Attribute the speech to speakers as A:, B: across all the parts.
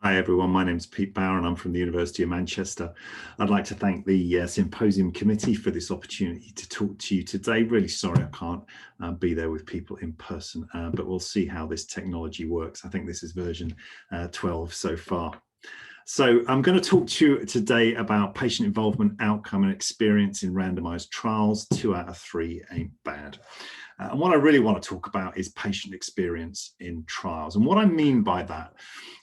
A: Hi everyone, my name is Pete Bower and I'm from the University of Manchester. I'd like to thank the Symposium committee for this opportunity to talk to you today. Really sorry I can't be there with people in person, but we'll see how this technology works. I think this is version 12 so far. So I'm going to talk to you today about patient involvement, outcome and experience in randomised trials. 2 out of 3 ain't bad. And what I really want to talk about is patient experience in trials. And what I mean by that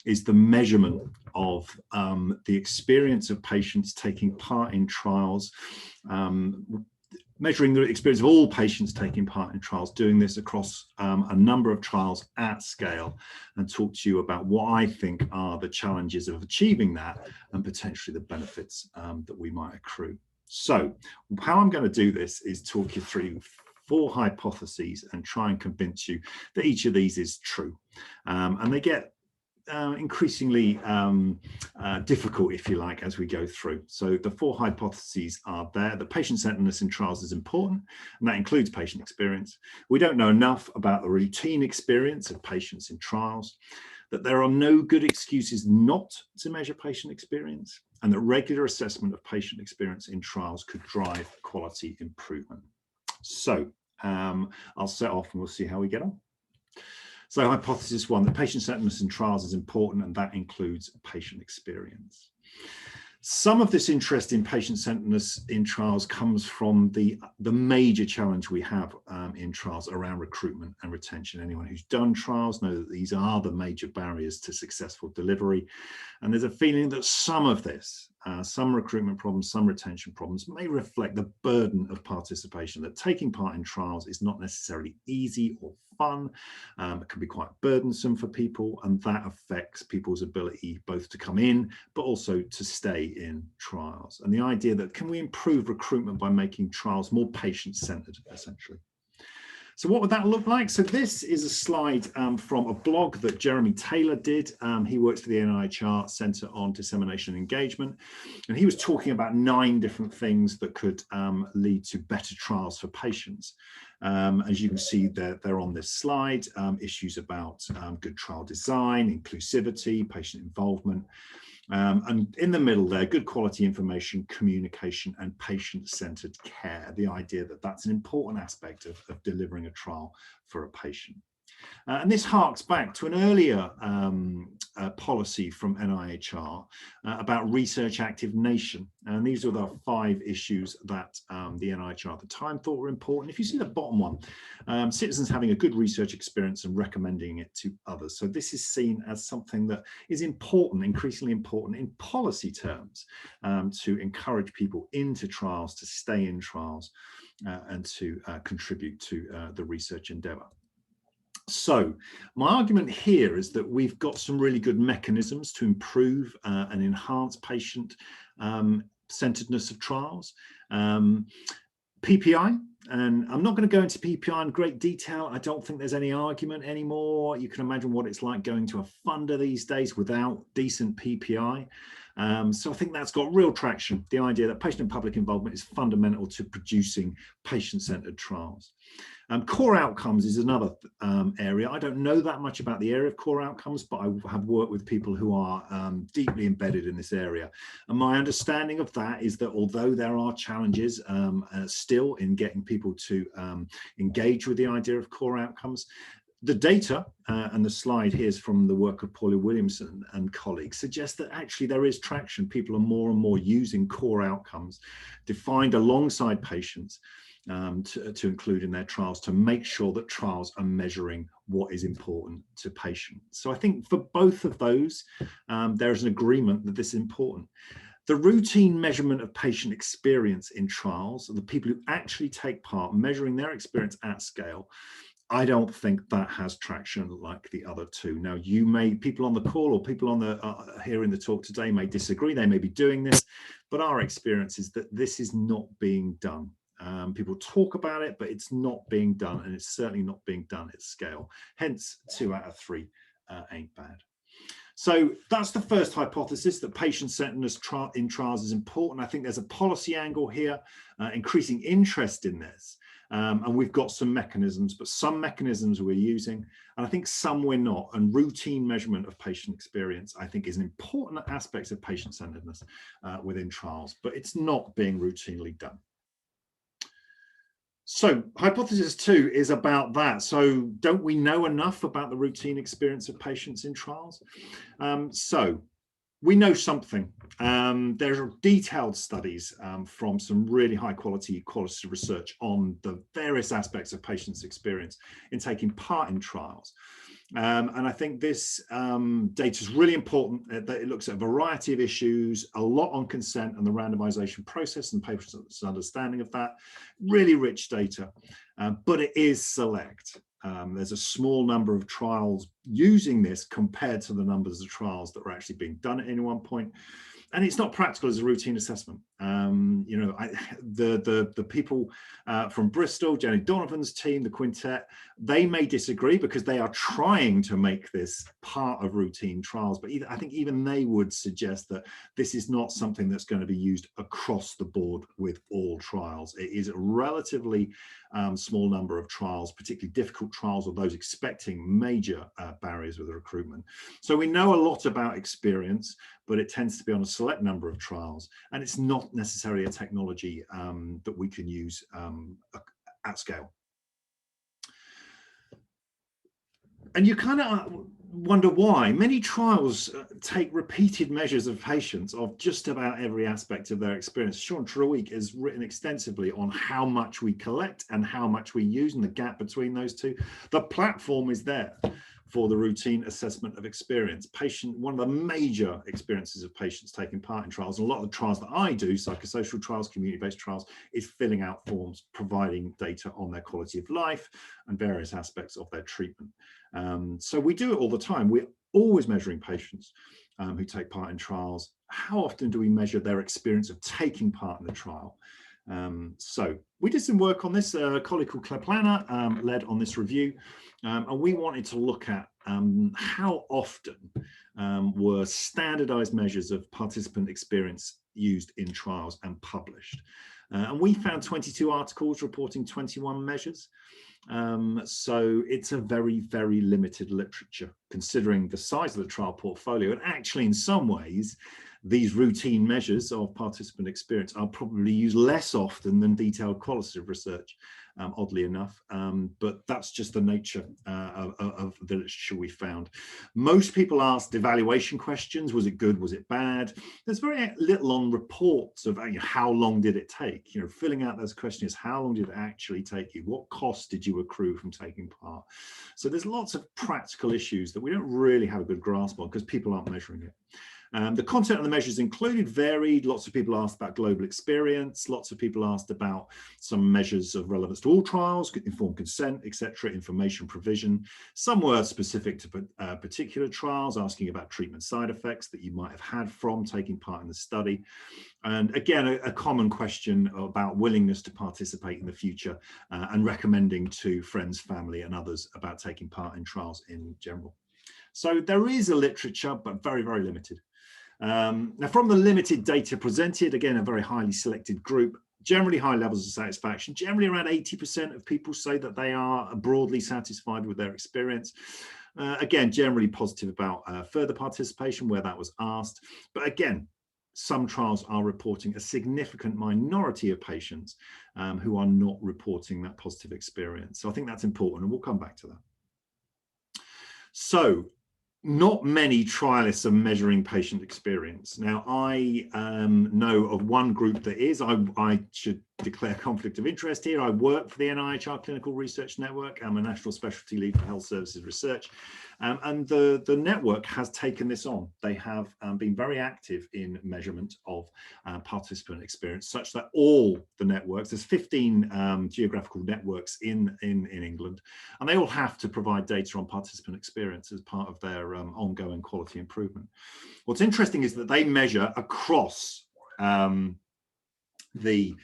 A: is the measurement of the experience of patients taking part in trials, measuring the experience of all patients taking part in trials, doing this across a number of trials at scale, and talk to you about what I think are the challenges of achieving that and potentially the benefits that we might accrue. So how I'm going to do this is talk you through 4 hypotheses and try and convince you that each of these is true. And they get increasingly difficult, if you like, as we go through. So the 4 hypotheses are there. The patient-centeredness in trials is important, and that includes patient experience. We don't know enough about the routine experience of patients in trials, that there are no good excuses not to measure patient experience, and that regular assessment of patient experience in trials could drive quality improvement. So I'll set off and we'll see how we get on. So hypothesis 1, that patient-centeredness in trials is important, and that includes patient experience. Some of this interest in patient-centeredness in trials comes from the major challenge we have in trials around recruitment and retention. Anyone who's done trials know that these are the major barriers to successful delivery. And there's a feeling that some of this, some recruitment problems, some retention problems, may reflect the burden of participation, that taking part in trials is not necessarily easy or fun. It can be quite burdensome for people, and that affects people's ability both to come in, but also to stay in trials. And the idea that can we improve recruitment by making trials more patient-centered, essentially. So what would that look like? So this is a slide from a blog that Jeremy Taylor did. He works for the NIHR Centre on Dissemination and Engagement, and he was talking about 9 different things that could lead to better trials for patients. As you can see, they're on this slide. Issues about good trial design, inclusivity, patient involvement. And in the middle there, good quality information, communication, and patient-centered care. The idea that that's an important aspect of delivering a trial for a patient. And this harks back to an earlier policy from NIHR about research active nation. And these were the 5 issues that the NIHR at the time thought were important. If you see the bottom one, citizens having a good research experience and recommending it to others. So this is seen as something that is important, increasingly important in policy terms, to encourage people into trials, to stay in trials, and to contribute to the research endeavour. So my argument here is that we've got some really good mechanisms to improve and enhance patient centeredness of trials. PPI, and I'm not going to go into PPI in great detail. I don't think there's any argument anymore. You can imagine what it's like going to a funder these days without decent PPI. So I think that's got real traction, the idea that patient and public involvement is fundamental to producing patient-centered trials. Core outcomes is another area. I don't know that much about the area of core outcomes, but I have worked with people who are deeply embedded in this area. And my understanding of that is that although there are challenges still in getting people to engage with the idea of core outcomes, the data, and the slide here is from the work of Paula Williamson and colleagues, suggests that actually there is traction. People are more and more using core outcomes defined alongside patients to include in their trials, to make sure that trials are measuring what is important to patients. So I think for both of those, there is an agreement that this is important. The routine measurement of patient experience in trials, the people who actually take part, measuring their experience at scale, I don't think that has traction like the other 2. Now, people on the call or people on the here in the talk today may disagree. They may be doing this, but our experience is that this is not being done. People talk about it, but it's not being done, and it's certainly not being done at scale. Hence, 2 out of 3 ain't bad. So that's the first hypothesis, that patient-centeredness in trials is important. I think there's a policy angle here, increasing interest in this. And we've got some mechanisms, but some mechanisms we're using, and I think some we're not. And routine measurement of patient experience, I think, is an important aspect of patient-centeredness within trials, but it's not being routinely done. So hypothesis 2 is about that. So don't we know enough about the routine experience of patients in trials? So we know something. There are detailed studies from some really high quality qualitative research on the various aspects of patients' experience in taking part in trials. And I think this data is really important, that it looks at a variety of issues, a lot on consent and the randomization process and patients' understanding of that. Really rich data, but it is select. There's a small number of trials using this compared to the numbers of trials that were actually being done at any one point. And it's not practical as a routine assessment. You know, the people from Bristol, Jenny Donovan's team, the quintet, they may disagree because they are trying to make this part of routine trials. But I think even they would suggest that this is not something that's going to be used across the board with all trials. It is a relatively small number of trials, particularly difficult trials or those expecting major barriers with the recruitment. So we know a lot about experience, but it tends to be on a select number of trials, and it's not necessarily a technology that we can use at scale. And you kind of wonder why. Many trials take repeated measures of patients of just about every aspect of their experience. Sean Treweek has written extensively on how much we collect and how much we use and the gap between those two. The platform is there for the routine assessment of experience. One of the major experiences of patients taking part in trials, and a lot of the trials that I do, psychosocial trials, community-based trials, is filling out forms, providing data on their quality of life and various aspects of their treatment. So we do it all the time. We're always measuring patients who take part in trials. How often do we measure their experience of taking part in the trial? So we did some work on this. A colleague called Claire Planner led on this review, and we wanted to look at how often were standardized measures of participant experience used in trials and published. And we found 22 articles reporting 21 measures. So it's a very, very limited literature considering the size of the trial portfolio. And actually, in some ways, these routine measures of participant experience are probably used less often than detailed qualitative research, oddly enough. But that's just the nature of the literature we found. Most people asked evaluation questions. Was it good? Was it bad? There's very little on reports of how long did it take? Filling out those questions, how long did it actually take you? What cost did you accrue from taking part? So there's lots of practical issues that we don't really have a good grasp on because people aren't measuring it. The content of the measures included varied. Lots of people asked about global experience. Lots of people asked about some measures of relevance to all trials, informed consent, etc., information provision. Some were specific to particular trials, asking about treatment side effects that you might have had from taking part in the study. And again, a common question about willingness to participate in the future and recommending to friends, family, and others about taking part in trials in general. So there is a literature, but very, very limited. Now, from the limited data presented, again, a very highly selected group, generally high levels of satisfaction. Generally around 80% of people say that they are broadly satisfied with their experience. Again, generally positive about further participation where that was asked. But again, some trials are reporting a significant minority of patients who are not reporting that positive experience. So I think that's important, and we'll come back to that. So, not many trialists are measuring patient experience. Now, I know of one group that is. I should declare conflict of interest here. I work for the NIHR Clinical Research Network. I'm a National Specialty Lead for Health Services Research. And the network has taken this on. They have been very active in measurement of participant experience, such that all the networks, there's 15 geographical networks in England, and they all have to provide data on participant experience as part of their ongoing quality improvement. What's interesting is that they measure across the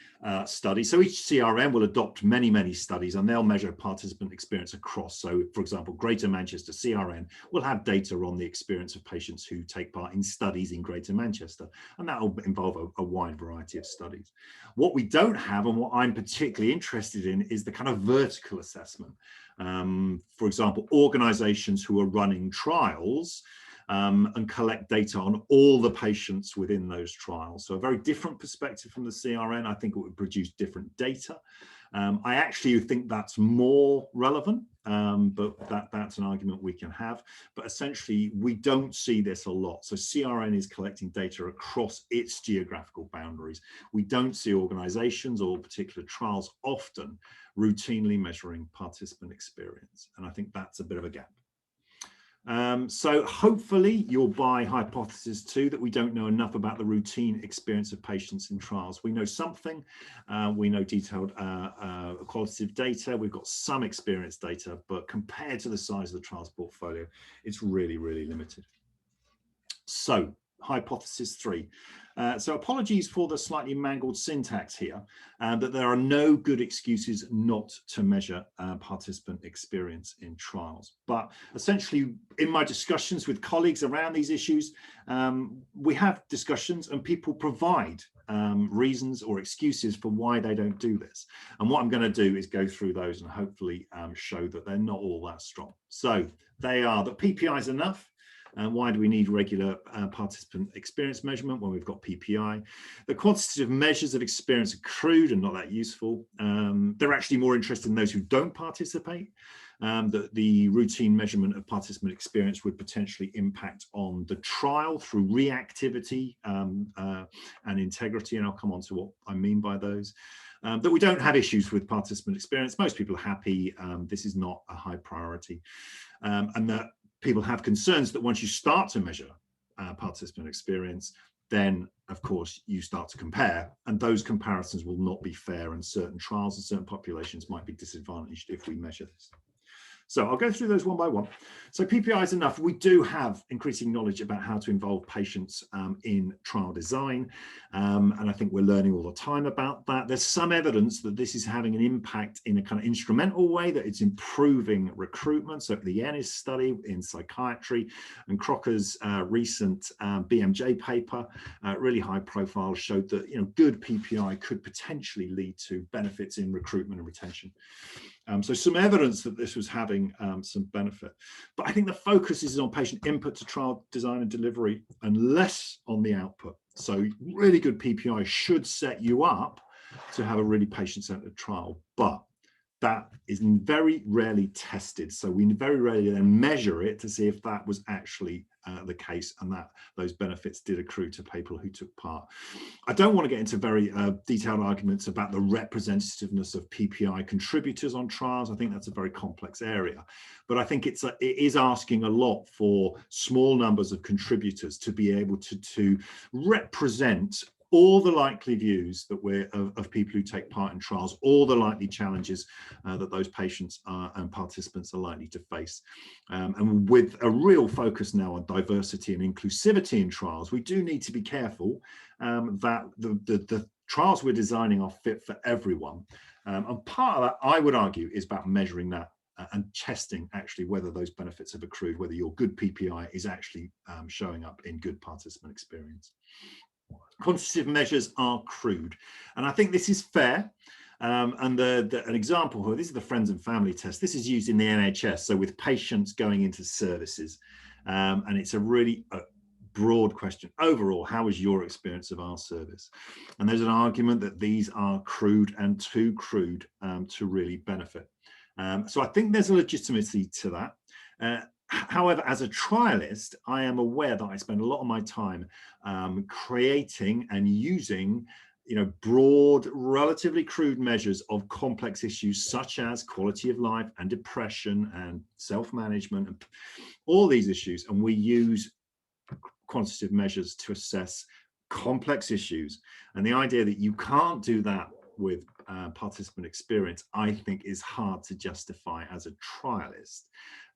A: study. So each CRN will adopt many studies, and they'll measure participant experience across. So for example, Greater Manchester CRN will have data on the experience of patients who take part in studies in Greater Manchester, and that will involve a wide variety of studies. What we don't have, and what I'm particularly interested in, is the kind of vertical assessment. For example, organizations who are running trials and collect data on all the patients within those trials. So a very different perspective from the CRN. I think it would produce different data. I actually think that's more relevant, but that's an argument we can have. But essentially, we don't see this a lot. So CRN is collecting data across its geographical boundaries. We don't see organizations or particular trials often routinely measuring participant experience. And I think that's a bit of a gap. So hopefully you'll buy hypothesis 2, that we don't know enough about the routine experience of patients in trials. We know something, we know detailed qualitative data, we've got some experience data, but compared to the size of the trials portfolio, it's really limited. So hypothesis 3. So apologies for the slightly mangled syntax here, that there are no good excuses not to measure participant experience in trials. But essentially, in my discussions with colleagues around these issues, we have discussions and people provide reasons or excuses for why they don't do this. And what I'm going to do is go through those and hopefully show that they're not all that strong. So they are that PPI is enough. Why do we need regular participant experience measurement when we've got PPI? The quantitative measures of experience are crude and not that useful. They're actually more interested in those who don't participate. That the routine measurement of participant experience would potentially impact on the trial through reactivity and integrity, and I'll come on to what I mean by those. That we don't have issues with participant experience. Most people are happy. This is not a high priority. And that people have concerns that once you start to measure participant experience, then of course you start to compare, and those comparisons will not be fair, and certain trials and certain populations might be disadvantaged if we measure this. So I'll go through those one by one. So PPI is enough. We do have increasing knowledge about how to involve patients in trial design. And I think we're learning all the time about that. There's some evidence that this is having an impact in a kind of instrumental way, that it's improving recruitment. So the Ennis study in psychiatry and Crocker's recent BMJ paper, really high profile, showed that good PPI could potentially lead to benefits in recruitment and retention. So some evidence that this was having some benefit. But I think the focus is on patient input to trial design and delivery and less on the output. So really good PPI should set you up to have a really patient-centered trial, but that is very rarely tested. So we very rarely then measure it to see if that was actually the case, and that those benefits did accrue to people who took part. I don't want to get into very detailed arguments about the representativeness of PPI contributors on trials. I think that's a very complex area, but I think it is asking a lot for small numbers of contributors to be able to represent all the likely views that of people who take part in trials, all the likely challenges that those patients and participants are likely to face. And with a real focus now on diversity and inclusivity in trials, we do need to be careful that the trials we're designing are fit for everyone. And part of that, I would argue, is about measuring that and testing actually whether those benefits have accrued, whether your good PPI is actually showing up in good participant experience. Quantitative measures are crude, and I think this is fair. And an example here, this is the friends and family test. This is used in the NHS, so with patients going into services, and it's a really broad question. Overall, how was your experience of our service? And there's an argument that these are crude and too crude to really benefit. So I think there's a legitimacy to that. However, as a trialist, I am aware that I spend a lot of my time creating and using, broad, relatively crude measures of complex issues such as quality of life and depression and self-management and all these issues. And we use quantitative measures to assess complex issues. And the idea that you can't do that with participant experience, I think, is hard to justify as a trialist.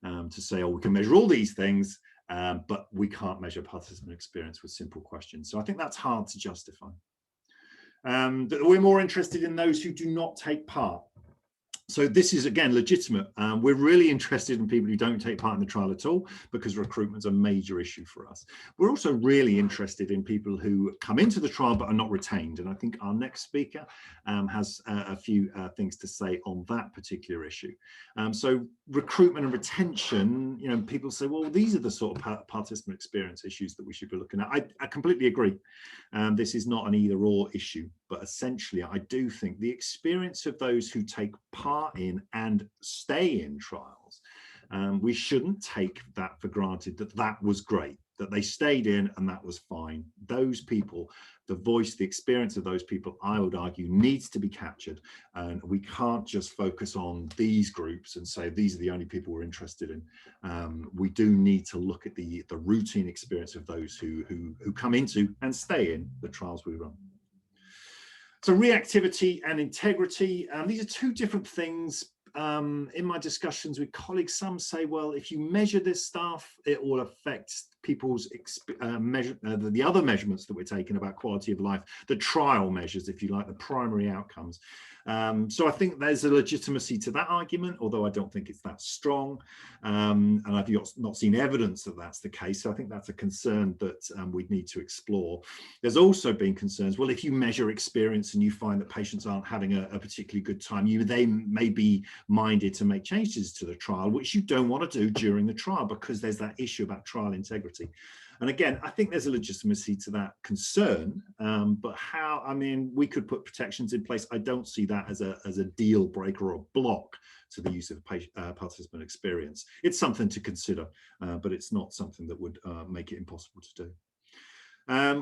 A: To say, oh, we can measure all these things, but we can't measure participant experience with simple questions. So I think that's hard to justify. That we're more interested in those who do not take part. So this is, again, legitimate. We're really interested in people who don't take part in the trial at all, because recruitment's a major issue for us. We're also really interested in people who come into the trial but are not retained. And I think our next speaker has a few things to say on that particular issue. So recruitment and retention, you know, people say, well, these are the sort of participant experience issues that we should be looking at. I completely agree. This is not an either or issue, but essentially I do think the experience of those who take part in and stay in trials, we shouldn't take that for granted, that was great, that they stayed in and that was fine. Those people, the voice, the experience of those people, I would argue, needs to be captured, and we can't just focus on these groups and say these are the only people we're interested in. We do need to look at the routine experience of those who come into and stay in the trials we run. So reactivity and integrity, these are two different things. In my discussions with colleagues, some say, well, if you measure this stuff, it will affect people's the other measurements that we're taking about quality of life, the trial measures, if you like, the primary outcomes. So I think there's a legitimacy to that argument, although I don't think it's that strong. And I've not seen evidence that that's the case. So I think that's a concern that we'd need to explore. There's also been concerns, well, if you measure experience and you find that patients aren't having a particularly good time, they may be minded to make changes to the trial, which you don't want to do during the trial, because there's that issue about trial integrity. And again, I think there's a legitimacy to that concern, but how, I mean, we could put protections in place. I don't see that as a deal breaker or a block to the use of participant experience. It's something to consider, but it's not something that would make it impossible to do.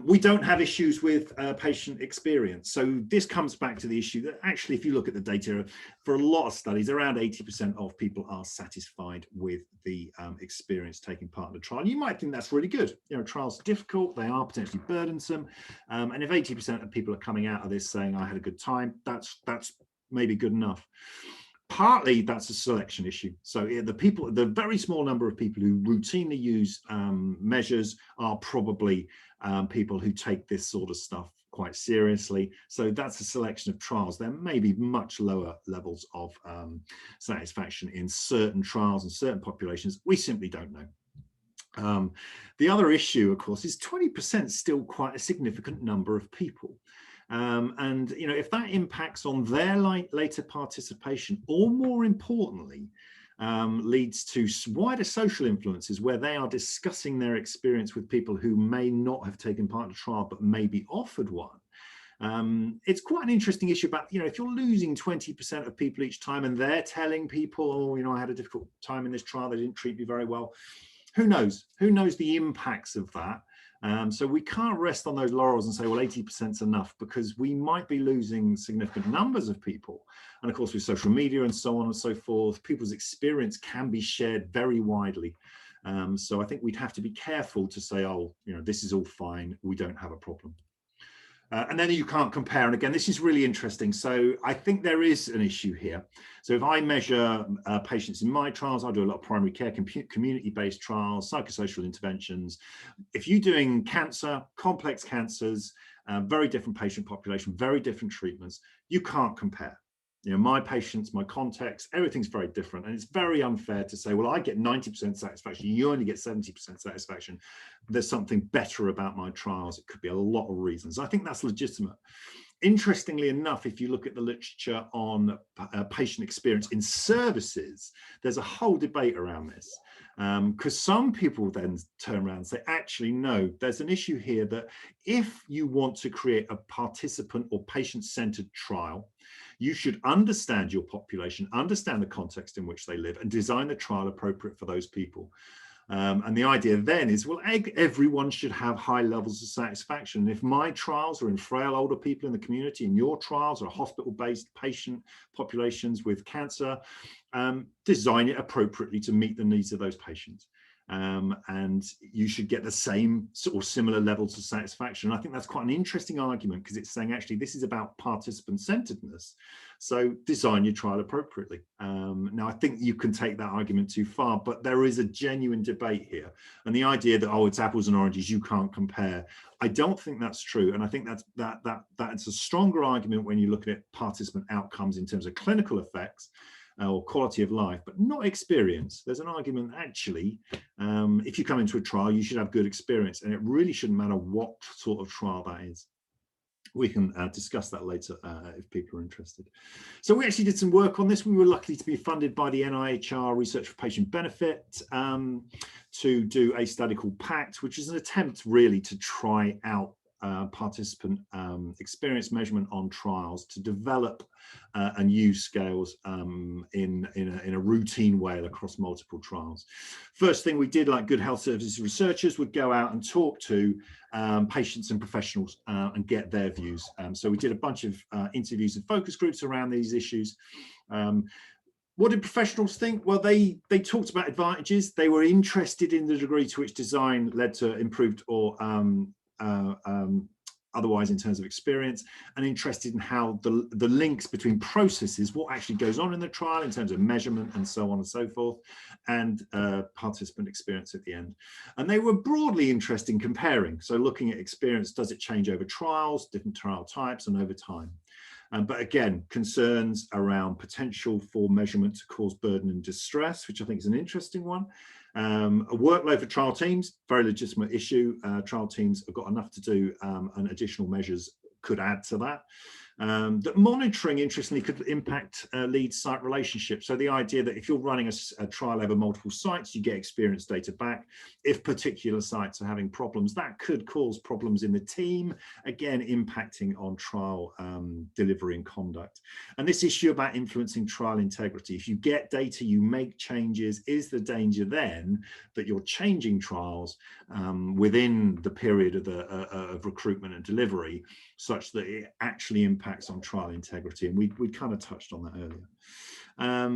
A: We don't have issues with patient experience. So this comes back to the issue that actually, if you look at the data, for a lot of studies, around 80% of people are satisfied with the experience taking part in the trial. You might think that's really good. You know, trials are difficult, they are potentially burdensome. And if 80% of people are coming out of this saying, I had a good time, that's maybe good enough. Partly that's a selection issue. So the very small number of people who routinely use measures are probably people who take this sort of stuff quite seriously. So that's a selection of trials. There may be much lower levels of satisfaction in certain trials and certain populations. We simply don't know. The other issue, of course, is 20% still quite a significant number of people. And, you know, if that impacts on their later participation, or more importantly, leads to wider social influences where they are discussing their experience with people who may not have taken part in a trial, but may be offered one. It's quite an interesting issue about, you know, if you're losing 20% of people each time and they're telling people, oh, you know, I had a difficult time in this trial, they didn't treat me very well. Who knows? Who knows the impacts of that? So we can't rest on those laurels and say, well, 80% is enough, because we might be losing significant numbers of people. And of course, with social media and so on and so forth, people's experience can be shared very widely. So I think we'd have to be careful to say, oh, you know, this is all fine, we don't have a problem. And then you can't compare. And again, this is really interesting. So I think there is an issue here. So if I measure patients in my trials, I do a lot of primary care, community-based trials, psychosocial interventions. If you're doing cancer, complex cancers, very different patient population, very different treatments, you can't compare. You know, my patients, my context, everything's very different. And it's very unfair to say, well, I get 90% satisfaction, you only get 70% satisfaction. There's something better about my trials. It could be a lot of reasons. I think that's legitimate. Interestingly enough, if you look at the literature on patient experience in services, there's a whole debate around this. Because some people then turn around and say, actually, no, there's an issue here that if you want to create a participant or patient-centered trial, you should understand your population, understand the context in which they live, and design the trial appropriate for those people. And the idea then is, well, everyone should have high levels of satisfaction. If my trials are in frail older people in the community, and your trials are hospital-based patient populations with cancer, design it appropriately to meet the needs of those patients. and you should get the same or similar levels of satisfaction. And I think that's quite an interesting argument, because it's saying actually this is about participant-centeredness, so design your trial appropriately. Now I think you can take that argument too far, but there is a genuine debate here, and the idea that, oh, it's apples and oranges, you can't compare, I don't think that's true. And I think that's a stronger argument when you look at participant outcomes in terms of clinical effects or quality of life, but not experience. There's an argument actually, if you come into a trial, you should have good experience, and it really shouldn't matter what sort of trial that is. We can discuss that later if people are interested. So we actually did some work on this. We were lucky to be funded by the NIHR Research for Patient Benefit to do a study called PACT, which is an attempt really to try out participant experience measurement on trials, to develop and use scales in a routine way across multiple trials. First thing we did, like good health services researchers, would go out and talk to patients and professionals and get their views. So we did a bunch of interviews and focus groups around these issues. What did professionals think? Well, they talked about advantages. They were interested in the degree to which design led to improved or otherwise in terms of experience, and interested in how the links between processes, what actually goes on in the trial in terms of measurement and so on and so forth, and participant experience at the end. And they were broadly interested in comparing, so looking at experience, does it change over trials, different trial types, and over time. But again, concerns around potential for measurement to cause burden and distress, which I think is an interesting one. A workload for trial teams, very legitimate issue. Trial teams have got enough to do, and additional measures could add to that. That monitoring, interestingly, could impact lead-site relationships. So the idea that if you're running a trial over multiple sites, you get experience data back. If particular sites are having problems, that could cause problems in the team, again, impacting on trial delivery and conduct. And this issue about influencing trial integrity, if you get data, you make changes, is the danger then that you're changing trials within the period of recruitment and delivery, such that it actually impacts on trial integrity? And we kind of touched on that earlier.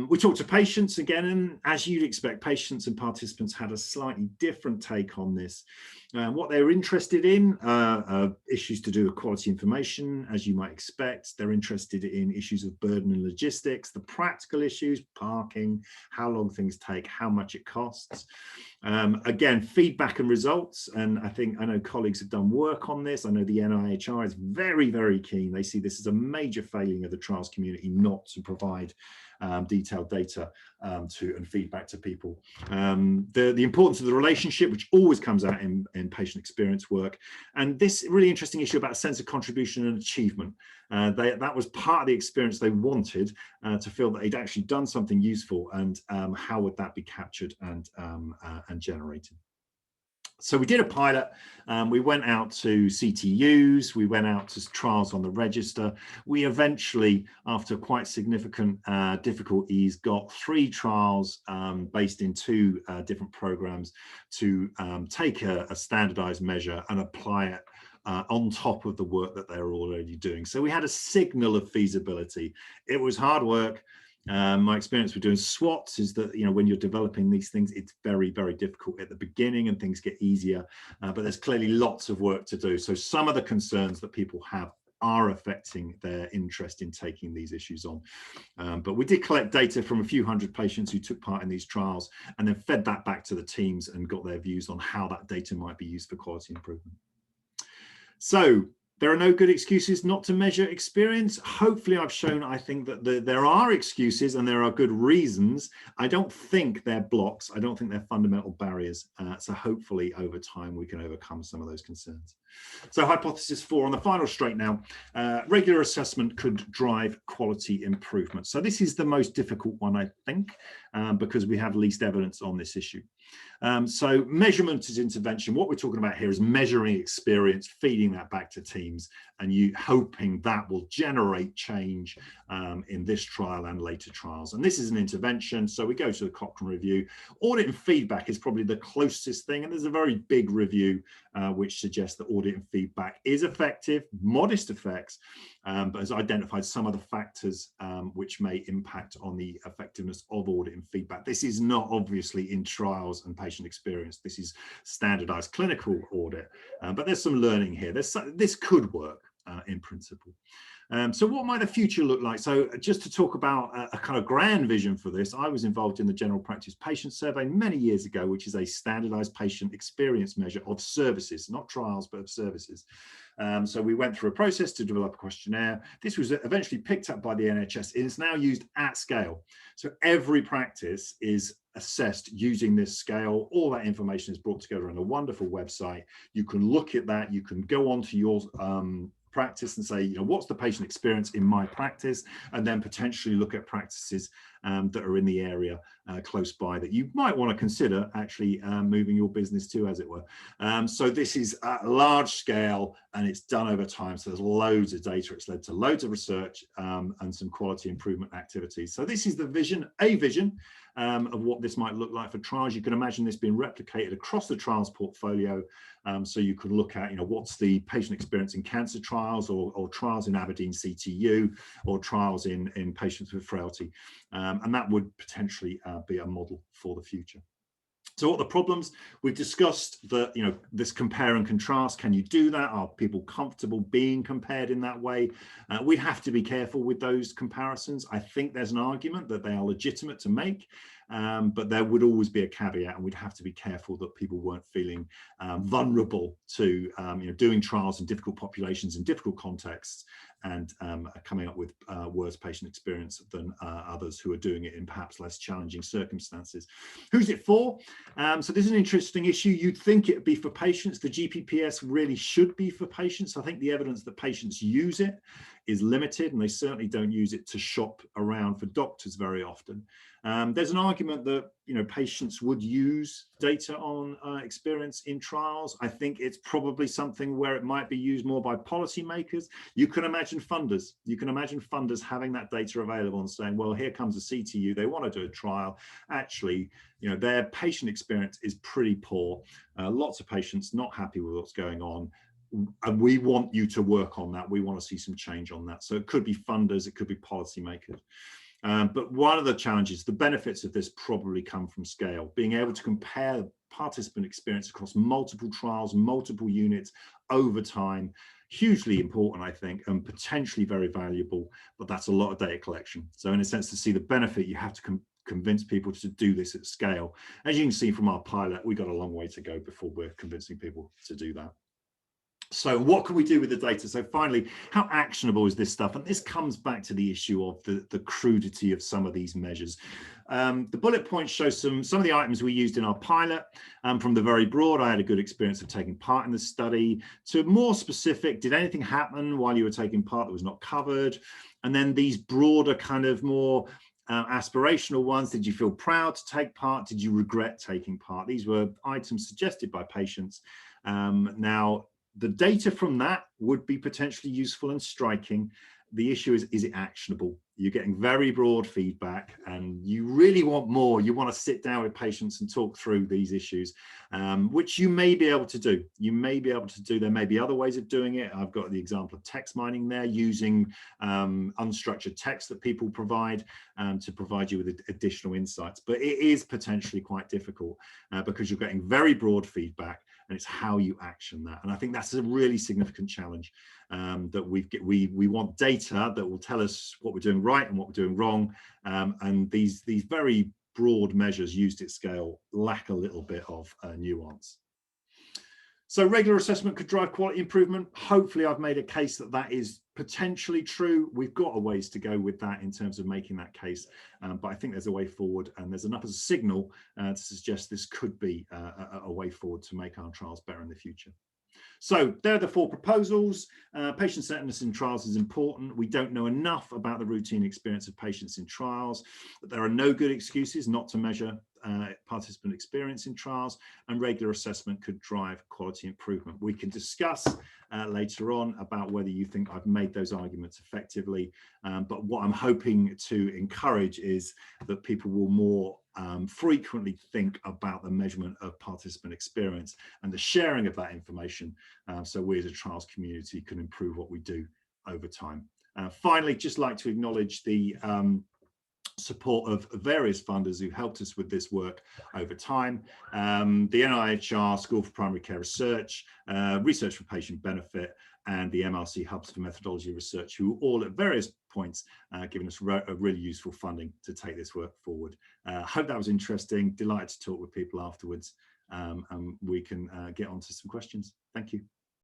A: We talked to patients again, and as you'd expect, patients and participants had a slightly different take on this. What they were interested in issues to do with quality information, as you might expect. They're interested in issues of burden and logistics, the practical issues, parking, how long things take, how much it costs. Again, feedback and results, and I know colleagues have done work on this. I know the NIHR is very, very keen. They see this as a major failing of the trials community not to provide detailed data and feedback to people. The importance of the relationship, which always comes out in patient experience work, and this really interesting issue about a sense of contribution and achievement. That was part of the experience they wanted, to feel that they'd actually done something useful, and how would that be captured and generated. So we did a pilot. We went out to CTUs, we went out to trials on the register. We eventually, after quite significant difficulties, got 3 trials based in 2 different programs to take a standardized measure and apply it on top of the work that they're already doing. So we had a signal of feasibility. It was hard work. My experience with doing SWOTs is that, when you're developing these things, it's very, very difficult at the beginning and things get easier, but there's clearly lots of work to do. So some of the concerns that people have are affecting their interest in taking these issues on. But we did collect data from a few hundred patients who took part in these trials, and then fed that back to the teams and got their views on how that data might be used for quality improvement. So there are no good excuses not to measure experience. Hopefully I've shown, I think, that there are excuses and there are good reasons. I don't think they're blocks. I don't think they're fundamental barriers. So hopefully over time we can overcome some of those concerns. So hypothesis 4 on the final straight now, regular assessment could drive quality improvement. So this is the most difficult one, I think, because we have least evidence on this issue. So measurement is intervention. What we're talking about here is measuring experience, feeding that back to teams. teams, and you hoping that will generate change in this trial and later trials. And this is an intervention, so we go to the Cochrane review. Audit and feedback is probably the closest thing, and there's a very big review which suggests that audit and feedback is effective, modest effects, but has identified some of the factors which may impact on the effectiveness of audit and feedback. This is not obviously in trials and patient experience. This is standardized clinical audit, but there's some learning here. This could work in principle. So what might the future look like? So just to talk about a kind of grand vision for this, I was involved in the General Practice Patient Survey many years ago, which is a standardized patient experience measure of services, not trials, but of services. So we went through a process to develop a questionnaire. This was eventually picked up by the NHS. It is now used at scale. So every practice is assessed using this scale. All that information is brought together on a wonderful website. You can look at that. You can go on to your practice and say, you know, what's the patient experience in my practice, and then potentially look at practices that are in the area close by that you might want to consider actually moving your business to, as it were. So this is at large scale, and it's done over time. So there's loads of data. It's led to loads of research and some quality improvement activities. So this is the vision, of what this might look like for trials. You can imagine this being replicated across the trials portfolio. So you can look at, you know, what's the patient experience in cancer trials, or trials in Aberdeen CTU, or trials in patients with frailty. And that would potentially be a model for the future. So what are the problems? We've discussed that, you know, this compare and contrast. Can you do that? Are people comfortable being compared in that way? We'd have to be careful with those comparisons. I think there's an argument that they are legitimate to make, but there would always be a caveat, and we'd have to be careful that people weren't feeling vulnerable to you know, doing trials in difficult populations in difficult contexts, and coming up with worse patient experience than others who are doing it in perhaps less challenging circumstances. Who's it for? So this is an interesting issue. You'd think it would be for patients. The GPPS really should be for patients. I think the evidence that patients use it is limited, and they certainly don't use it to shop around for doctors very often. There's an argument that, you know, patients would use data on experience in trials. I think it's probably something where it might be used more by policymakers. You can imagine funders. You can imagine funders having that data available and saying, well, here comes a CTU. They want to do a trial. Actually, you know, their patient experience is pretty poor. Lots of patients not happy with what's going on. And we want you to work on that. We want to see some change on that. So it could be funders, it could be policymakers. But one of the challenges, the benefits of this probably come from scale. Being able to compare participant experience across multiple trials, multiple units over time, hugely important, I think, and potentially very valuable, but that's a lot of data collection. So in a sense, to see the benefit, you have to convince people to do this at scale. As you can see from our pilot, we've got a long way to go before we're convincing people to do that. So what can we do with the data? So finally, how actionable is this stuff? And this comes back to the issue of the crudity of some of these measures. The bullet points show some of the items we used in our pilot. From the very broad, I had a good experience of taking part in the study, to more specific, did anything happen while you were taking part that was not covered? And then these broader kind of more aspirational ones. Did you feel proud to take part? Did you regret taking part? These were items suggested by patients. Now, the data from that would be potentially useful and striking. The issue is it actionable? You're getting very broad feedback, and you really want more. You want to sit down with patients and talk through these issues, which you may be able to do. You may be able to do. There may be other ways of doing it. I've got the example of text mining there, using unstructured text that people provide to provide you with additional insights. But it is potentially quite difficult because you're getting very broad feedback, and it's how you action that. And I think that's a really significant challenge, that we want data that will tell us what we're doing right and what we're doing wrong. And these very broad measures used at scale lack a little bit of nuance. So regular assessment could drive quality improvement. Hopefully I've made a case that that is potentially true. We've got a ways to go with that in terms of making that case, but I think there's a way forward, and there's enough as a signal to suggest this could be a way forward to make our trials better in the future. So there are the 4 proposals. Patient-centeredness in trials is important. We don't know enough about the routine experience of patients in trials, but there are no good excuses not to measure participant experience in trials, and regular assessment could drive quality improvement. We can discuss later on about whether you think I've made those arguments effectively, but what I'm hoping to encourage is that people will more frequently think about the measurement of participant experience and the sharing of that information, so we as a trials community can improve what we do over time. Finally, just like to acknowledge the support of various funders who helped us with this work over time. The NIHR School for Primary Care Research, Research for Patient Benefit, and the MRC Hubs for Methodology Research, who all at various points given us a really useful funding to take this work forward. Hope that was interesting. Delighted to talk with people afterwards, and we can get on to some questions. Thank you.